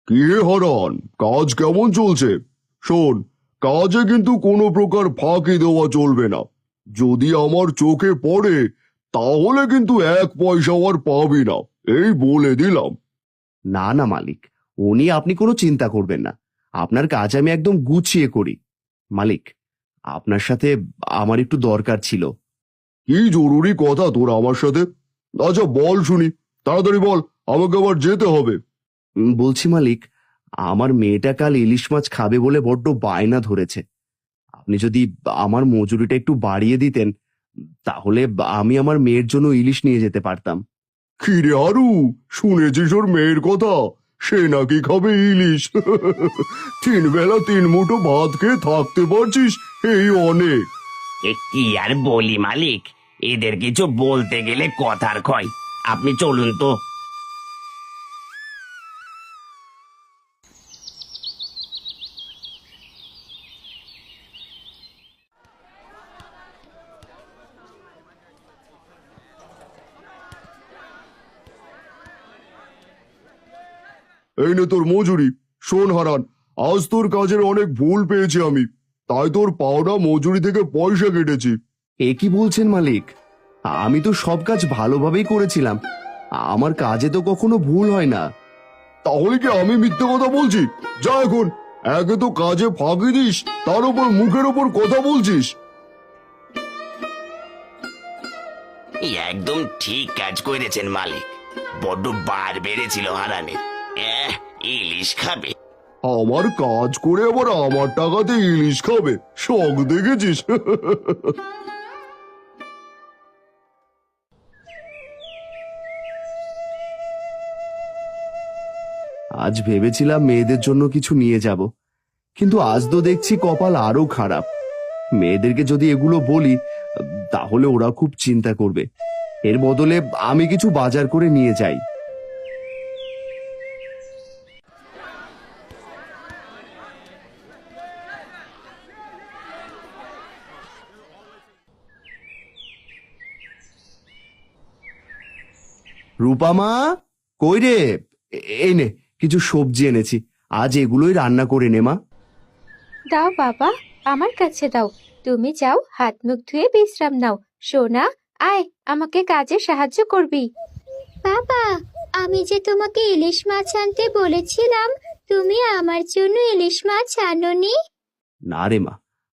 কি রে হারান, কাজ কেমন চলছে? শোন, কাজে কিন্তু কোনো প্রকার ফাঁকি দেওয়া চলবে না। যদি আমার চোখে পড়ে তাহলে কিন্তু এক পয়সাও আর পাবি না, এই বলে দিলাম। না না মালিক, আপনি কোনো চিন্তা করবেন না। আপনার কাজ আমি একদম গুছিয়ে করি। মালিক, আপনার সাথে আমার একটু দরকার ছিল। কি জরুরি কথা তোর আমার সাথে? আচ্ছা বল শুনি, তাড়াতাড়ি বল, আমাকে আবার যেতে হবে। বলছি মালিক, আমার মেয়েটা কাল ইলিশ মাছ খাবে বলে বড্ড বায়না ধরেছে। আপনি যদি আমার মজুরিটা একটু বাড়িয়ে দিতেন, তাহলে আমি আমার মেয়ের জন্য ইলিশ নিয়ে যেতে পারতাম। কি রে হারু, শুনেছিস ওর মেয়ের কথা? সে নাকি খাবে ইলিশ। 3 বেলা 3 মুঠো ভাত খেয়ে থাকতে পারছিস, এই অনেক। কি আর বলি মালিক, এদের কিছু বলতে গেলে কথার ক্ষয়। আপনি চলুন তো। এই নে তোর মজুরি। শোন হারান, আজ তোর কাজের অনেক ভুল পেয়েছি আমি, তাই তোর পাওনা মজুরি থেকে পয়সা কেটেছি। এ কি বলছেন মালিক? আমি তো সব কাজ ভালোভাবেই করেছিলাম। আমার কাজে তো কখনো ভুল হয় না। তাহলে কি আমি মিথ্যে কথা বলছি? যা এখন, একে তো কাজে ফাঁকি দিস, তার উপর মুখের ওপর কথা বলছিস। একদম ঠিক কাজ করেছেন মালিক। বড্ড বার বেড়েছিল হারানের। ইলিশ খাবে। আমার কাজ করে আবার আমার টাকাতে ইলিশ খাবে, শখ দেখেছিস? আজ ভেবেছিলাম মেয়েদের জন্য কিছু নিয়ে যাব, কিন্তু আজ তো দেখছি কপাল আরো খারাপ। মেয়েদেরকে যদি এগুলো বলি, তাহলে ওরা খুব চিন্তা করবে। এর বদলে আমি কিছু বাজার করে নিয়ে যাই। রূপামা, কই রে? এই নে, কিছু সবজি এনেছি। আজ এগুলোই রান্না করে নে মা। দাও বাবা, আমার কাছে দাও। তুমি যাও, হাত মুখ ধুয়ে বিশ্রাম নাও। সোনা, আয়, আমাকে কাজে সাহায্য করবি। বাবা, আমি যে তোমাকে ইলিশ মাছ আনতে বলেছিলাম, তুমি আমার জন্য ইলিশ মাছ আনোনি? না রে মা,